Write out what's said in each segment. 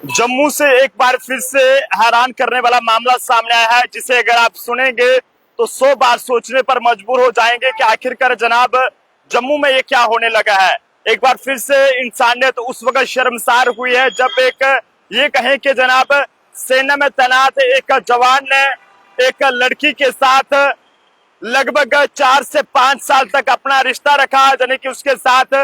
जम्मू से एक बार फिर से हैरान करने वाला मामला सामने आया है, जिसे अगर आप सुनेंगे तो 100 बार सोचने पर मजबूर हो जाएंगे कि आखिरकार जनाब जम्मू में ये क्या होने लगा है। एक बार फिर से इंसानियत उस वक्त शर्मसार हुई है जब ये कहें कि जनाब सेना में तैनात एक जवान ने एक लड़की के साथ लगभग 4 से 5 साल तक अपना रिश्ता रखा, यानी कि उसके साथ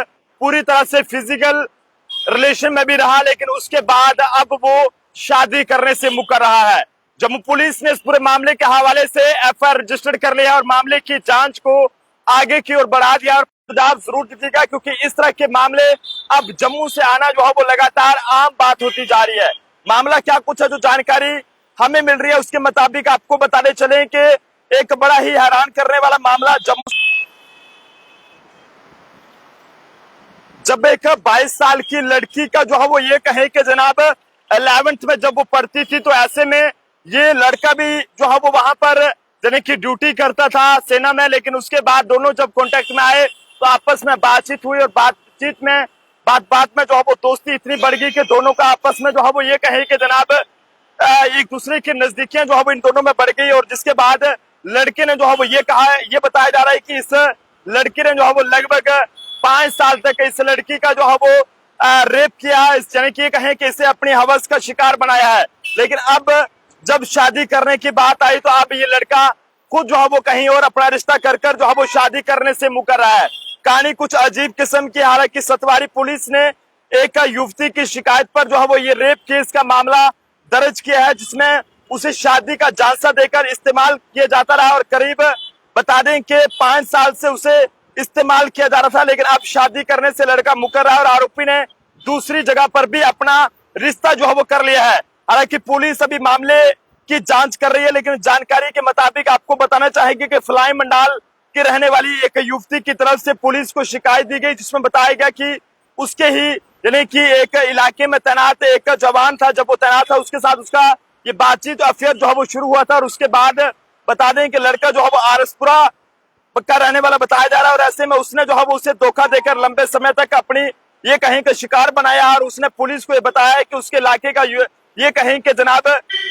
पूरी तरह से फिजिकल रिलेशन में भी रहा, लेकिन उसके बाद अब वो शादी करने से मुकर रहा है। जम्मू पुलिस ने इस पूरे मामले के हवाले से एफआईआर रजिस्टर्ड कर लिया और मामले की जांच को आगे की ओर बढ़ा दिया। और सुझाव जरूर दीजिएगा, क्योंकि इस तरह के मामले अब जम्मू से आना जो है वो लगातार आम बात होती जा रही है। मामला क्या कुछ है, जो जानकारी हमें मिल रही है उसके मुताबिक आपको बताने चले कि एक बड़ा ही हैरान करने वाला मामला जम्मू, जब एक 22 साल की लड़की का जो है वो ये कहे कि जनाब 11th में जब वो पढ़ती थी, तो ऐसे में ये लड़का भी जो है वो वहां पर यानी कि ड्यूटी करता था सेना में, लेकिन उसके बाद दोनों जब कांटेक्ट में आए तो आपस में बातचीत हुई और बातचीत में बात में जो है वो दोस्ती इतनी बढ़ गई कि दोनों का आपस में जो है वो ये कहे कि जनाब एक दूसरे की नजदीकियां जो है वो इन दोनों में बढ़ गई। और जिसके बाद लड़के ने जो है वो ये कहा है, ये बताया जा रहा है कि इस लड़की ने जो है वो लगभग 5 साल तक इस लड़की का जो है वो रेप किया, यानी कि कहें कि इसे अपनी हवस का शिकार बनाया है। लेकिन अब जब शादी करने की बात आई तो अब ये लड़का खुद जो है वो कहीं और अपना रिश्ता कर जो है वो शादी करने से मुकर रहा है। कहानी कुछ अजीब किस्म की। हालांकि सतवारी पुलिस ने एक युवती की शिकायत पर जो है वो ये रेप केस का मामला दर्ज किया है, जिसमें उसे शादी का झांसा देकर इस्तेमाल किया जाता रहा और करीब बता दें कि 5 साल से उसे इस्तेमाल किया जा रहा था। लेकिन अब शादी करने से लड़का मुकर रहा है और आरोपी ने दूसरी जगह पर भी अपना रिश्ता जो है वो कर लिया है। हालांकि पुलिस अभी मामले की जांच कर रही है, लेकिन जानकारी के मुताबिक आपको बताना चाहेंगे कि फ्लाई मंडाल की रहने वाली एक युवती की तरफ से पुलिस को शिकायत दी गई, जिसमें बताया गया कि उसके ही यानी कि एक इलाके में तैनात एक जवान था, जब वो तैनात था उसके साथ उसका ये बातचीत अफेयर जो है वो शुरू हुआ था। और उसके बाद बता दें कि लड़का जो है वो आरसपुरा का रहने वाला बताया जा रहा है और ऐसे में उसने जो है वो उसे धोखा देकर लंबे समय तक अपनी ये कहीं का शिकार बनाया। और उसने पुलिस को ये बताया कि उसके इलाके का ये कहीं कि जनाब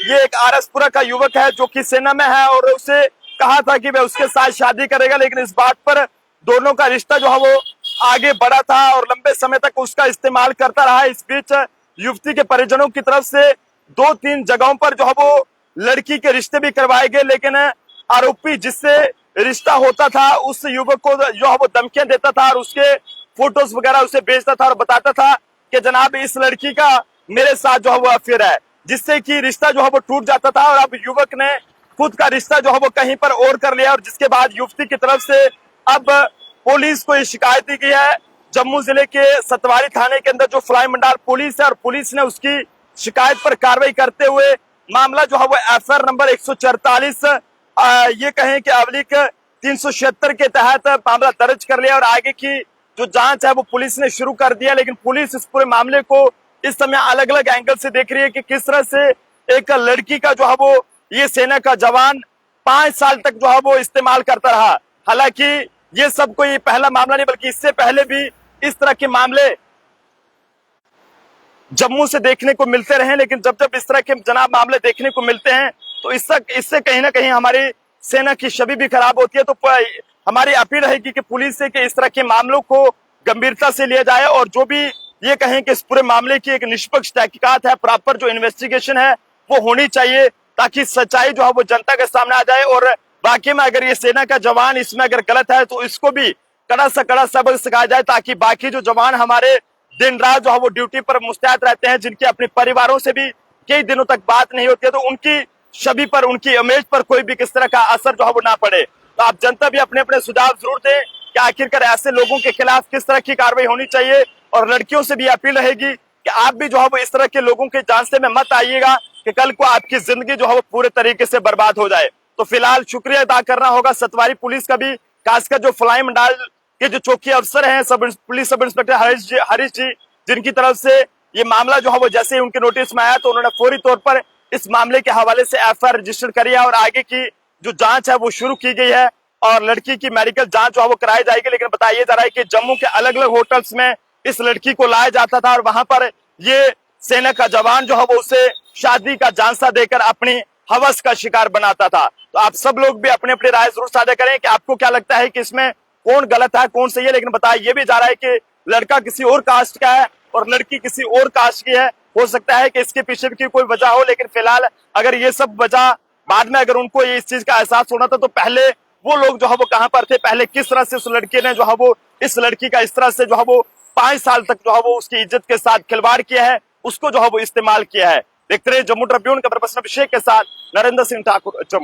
ये एक आरसपुरा का युवक है जो कि सेना में है, और उसे कहा था कि वह उसके साथ शादी करेगा। लेकिन इस बात पर दोनों का रिश्ता जो है वो आगे बढ़ा था और लंबे समय तक उसका इस्तेमाल करता रहा। इस बीच युवती के परिजनों की तरफ से 2-3 जगहों पर जो है वो लड़की के रिश्ते भी करवाए गए, लेकिन आरोपी जिससे रिश्ता होता था उस युवक को जो है वो धमकियां देता था और उसके फोटोज वगैरह उसे भेजता था और बताता था कि जनाब इस लड़की का मेरे साथ जो है वो अफेयर है, जिससे कि रिश्ता जो है वो टूट जाता था। और अब युवक ने खुद का रिश्ता जो है वो कहीं पर और कर लिया और जिसके बाद युवती की तरफ से अब पुलिस को ये शिकायत दी गई है। जम्मू जिले के सतवारी थाने के अंदर जो फ्लाई मंडाल पुलिस है और पुलिस ने उसकी शिकायत पर कार्रवाई करते हुए मामला जो है वो एफआईआर नंबर 144 ये कहें कि अवलिक 376 के तहत मामला दर्ज कर लिया और आगे की जो जांच है वो पुलिस ने शुरू कर दिया। लेकिन पुलिस इस पूरे मामले को इस समय अलग अलग एंगल से देख रही है कि किस तरह से एक लड़की का जो है वो ये सेना का जवान 5 साल तक जो है वो इस्तेमाल करता रहा। हालांकि ये सब कोई पहला मामला नहीं, बल्कि इससे पहले भी इस तरह के मामले जम्मू से देखने को मिलते रहे। लेकिन जब जब इस तरह के जनाब मामले देखने को मिलते हैं तो इससे कहीं ना कहीं हमारी सेना की छवि भी खराब होती है। तो हमारी अपील रहेगी कि पुलिस से कि इस तरह के मामलों को गंभीरता से लिया जाए और जो भी ये कहें कि इस पूरे मामले की एक निष्पक्ष तहकीकात है, प्रॉपर जो इन्वेस्टिगेशन है वो होनी चाहिए, ताकि सच्चाई जो है वो जनता के सामने आ जाए। और बाकी में अगर ये सेना का जवान इसमें अगर गलत है तो इसको भी कड़ा से कड़ा सबक सिखाया जाए, ताकि बाकी जो जवान हमारे दिन रात जो है वो ड्यूटी पर मुस्तैद रहते हैं, जिनके अपने परिवारों से भी कई दिनों तक बात नहीं होती है, तो उनकी छवि पर उनकी इमेज पर कोई भी किस तरह का असर जो है वो ना पड़े। तो आप जनता भी अपने अपने सुझाव जरूर दें कि आखिरकार ऐसे लोगों के खिलाफ किस तरह की कार्रवाई होनी चाहिए। और लड़कियों से भी अपील रहेगी कि आप भी जो है वो इस तरह के लोगों के झांसे में मत आइएगा कि कल को आपकी जिंदगी जो है वो पूरे तरीके से बर्बाद हो जाए। तो फिलहाल शुक्रिया अदा करना होगा सतवारी पुलिस का भी, खासकर जो फ्लाई मंडाल के जो चौकी अफसर हैं पुलिस सब इंस्पेक्टर हरीश जी, जिनकी तरफ से ये मामला जो है वो जैसे ही उनके नोटिस में आया तो उन्होंने फौरी तौर पर इस मामले के हवाले से एफआईआर रजिस्टर करी है और आगे की जो जांच है वो शुरू की गई है और लड़की की मेडिकल जांच जो है वो कराई जाएगी। लेकिन बताया जा रहा है कि जम्मू के अलग अलग होटल्स में इस लड़की को लाया जाता था और वहां पर ये सेना का जवान जो है वो उसे शादी का झांसा देकर अपनी हवस का शिकार बनाता था। तो आप सब लोग भी अपने अपनी राय जरूर साझा करें कि आपको क्या लगता है कि इसमें कौन गलत है कौन सही है। लेकिन बताया ये भी जा रहा है कि लड़का किसी और कास्ट का है और लड़की किसी और कास्ट की है। हो सकता है कि इसके पीछे की कोई वजह हो, लेकिन फिलहाल अगर ये सब वजह बाद में अगर उनको ये इस चीज का एहसास होना था तो पहले वो लोग जो है वो कहां पर थे, पहले किस तरह से उस लड़के ने जो है वो इस लड़की का इस तरह से जो है वो 5 साल तक जो है वो उसकी इज्जत के साथ खिलवाड़ किया है, उसको जो है वो इस्तेमाल किया है। देखते रहे जम्मू ट्रिब्यून। कैमरा पर्सन अभिषेक के साथ नरेंद्र सिंह ठाकुर, जम्मू।